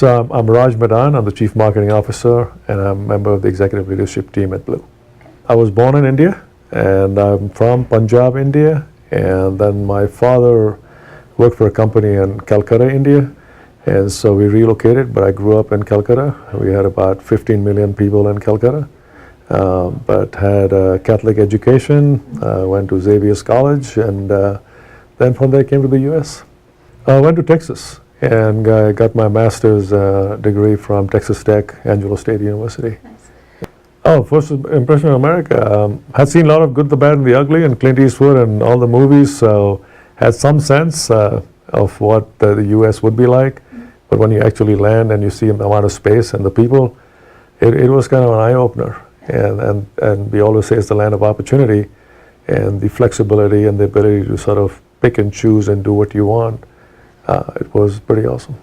So I'm Raj Madan, I'm the Chief Marketing Officer, and I'm a member of the executive leadership team at Blue. I was born in India, and I'm from Punjab, India, and then my father worked for a company in Calcutta, India, and so we relocated, but I grew up in Calcutta. We had about 15 million people in Calcutta, but had a Catholic education, went to Xavier's College, and then from there came to the US. I went to Texas and got my master's degree from Texas Tech, Angelo State University. Nice. Oh, first impression of America. Had seen a lot of Good, the Bad, and the Ugly, and Clint Eastwood and all the movies, so had some sense of what the US would be like. But when you actually land and you see the amount of space and the people, it was kind of an eye-opener. And we always say it's the land of opportunity, and the flexibility and the ability to sort of pick and choose and do what you want. It was pretty awesome.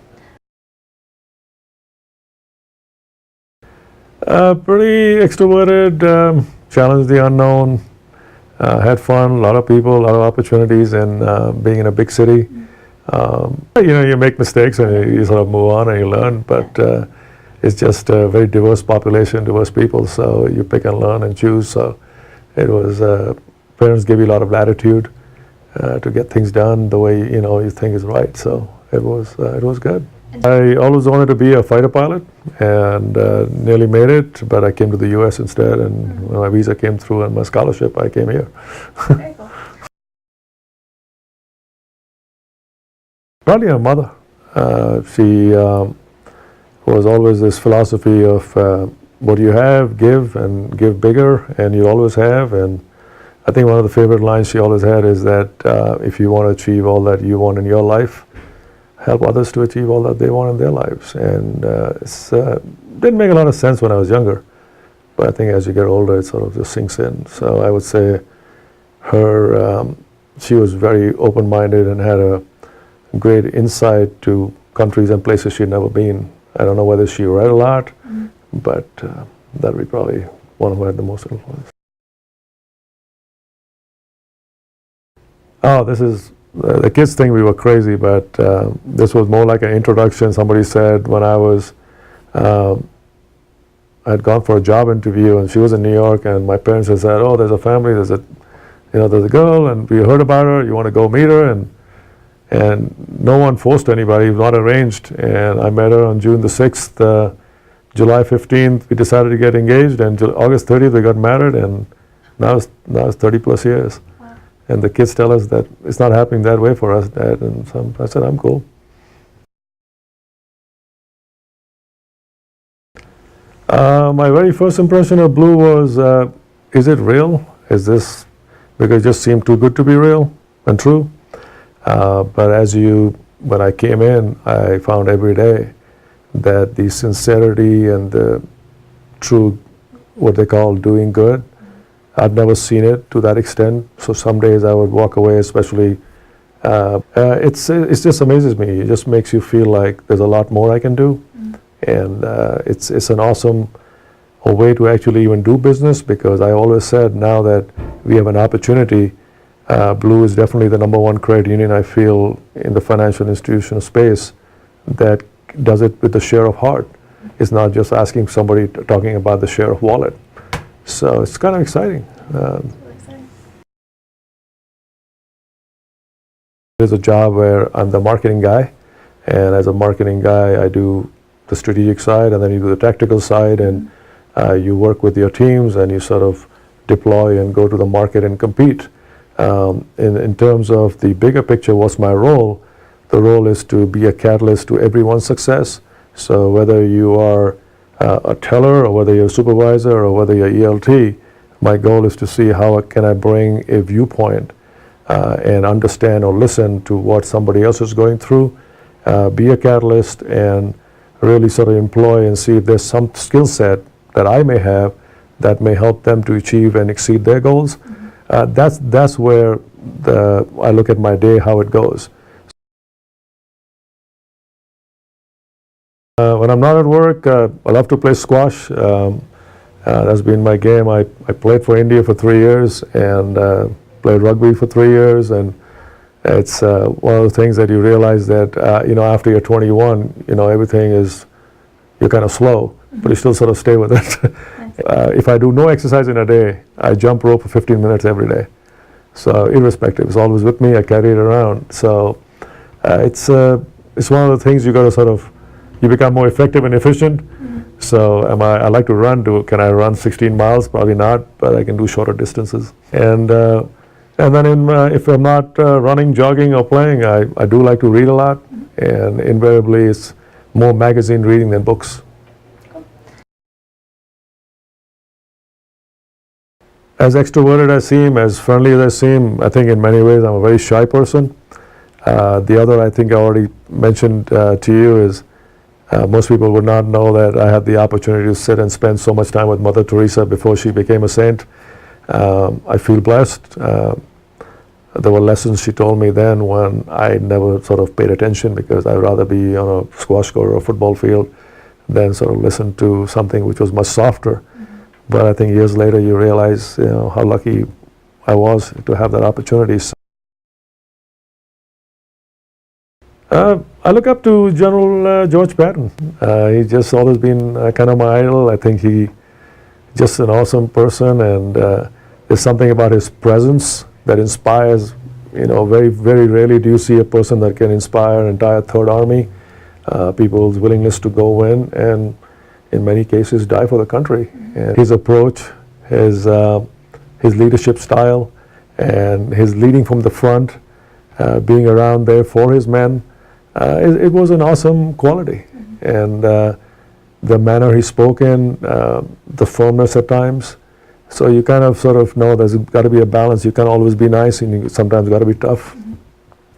Pretty extroverted, challenged the unknown, had fun, a lot of people, a lot of opportunities, and being in a big city. You make mistakes and you sort of move on and you learn, but it's just a very diverse population, diverse people, so you pick and learn and choose. So it was, parents give you a lot of latitude to get things done the way you think is right. So it was good. I always wanted to be a fighter pilot and nearly made it, but I came to the US instead, and when my visa came through and my scholarship, I came here. Very cool. Probably my mother. She was always this philosophy of what you have, give, and give bigger, and you always have. And I think one of the favorite lines she always had is that if you want to achieve all that you want in your life, help others to achieve all that they want in their lives. And it didn't make a lot of sense when I was younger, but I think as you get older, it sort of just sinks in. So I would say she was very open-minded and had a great insight to countries and places she'd never been. I don't know whether she read a lot, but that would be probably one who had the most influence. Oh, this is, the kids think we were crazy, but this was more like an introduction. Somebody said when I had gone for a job interview, and she was in New York, and my parents had said, oh, there's a family, there's a girl, and we heard about her, you want to go meet her? And no one forced anybody, it was not arranged. And I met her on June the 6th, July 15th, we decided to get engaged, and August 30th, we got married, and now it's 30 plus years. Wow. And the kids tell us that it's not happening that way for us, Dad, and so I said, I'm cool. My very first impression of Blue was, is it real? Is this, because it just seemed too good to be real and true? But when I came in, I found every day that the sincerity and the true, what they call doing good, I'd never seen it to that extent. So some days I would walk away, especially, it just amazes me. It just makes you feel like there's a lot more I can do. And it's an awesome way to actually even do business, because I always said, now that we have an opportunity, Blue is definitely the #1 credit union I feel in the financial institution space that does it with the share of heart. It's not just asking somebody, talking about the share of wallet. So it's kind of exciting. There's a job where I'm the marketing guy, and as a marketing guy, I do the strategic side, and then you do the tactical side, and you work with your teams, and you sort of deploy and go to the market and compete. In terms of the bigger picture, what's my role? The role is to be a catalyst to everyone's success. So whether you are a teller, or whether you're a supervisor, or whether you're ELT, my goal is to see how can I bring a viewpoint and understand or listen to what somebody else is going through, be a catalyst, and really sort of employ and see if there's some skill set that I may have that may help them to achieve and exceed their goals. That's where I look at my day, how it goes. When I'm not at work, I love to play squash. That's been my game. I played for India for 3 years, and played rugby for 3 years, and It's one of the things that you realize that, after you're 21, everything is, you're kind of slow, but you still sort of stay with it. If I do no exercise in a day, I jump rope for 15 minutes every day. So irrespective, it's always with me, I carry it around. So it's one of the things you got to sort of, you become more effective and efficient. So I like to run. Can I run 16 miles? Probably not, but I can do shorter distances. And then if I'm not running, jogging, or playing, I do like to read a lot. And invariably, it's more magazine reading than books. As extroverted as I seem, as friendly as I seem, I think in many ways I'm a very shy person. The other, I think I already mentioned to you, is most people would not know that I had the opportunity to sit and spend so much time with Mother Teresa before she became a saint. I feel blessed. There were lessons she told me then when I never sort of paid attention, because I'd rather be on a squash court or a football field than sort of listen to something which was much softer. But I think years later you realize, how lucky I was to have that opportunity. I look up to General George Patton. He's just always been kind of my idol. I think he's just an awesome person, and there's something about his presence that inspires. Very, very rarely do you see a person that can inspire an entire Third Army, people's willingness to go in and in many cases die for the country. And his approach, his leadership style, and his leading from the front, being around there for his men, it was an awesome quality. And the manner he spoke in, the firmness at times. So you kind of sort of know there's got to be a balance. You can't always be nice, and you sometimes got to be tough.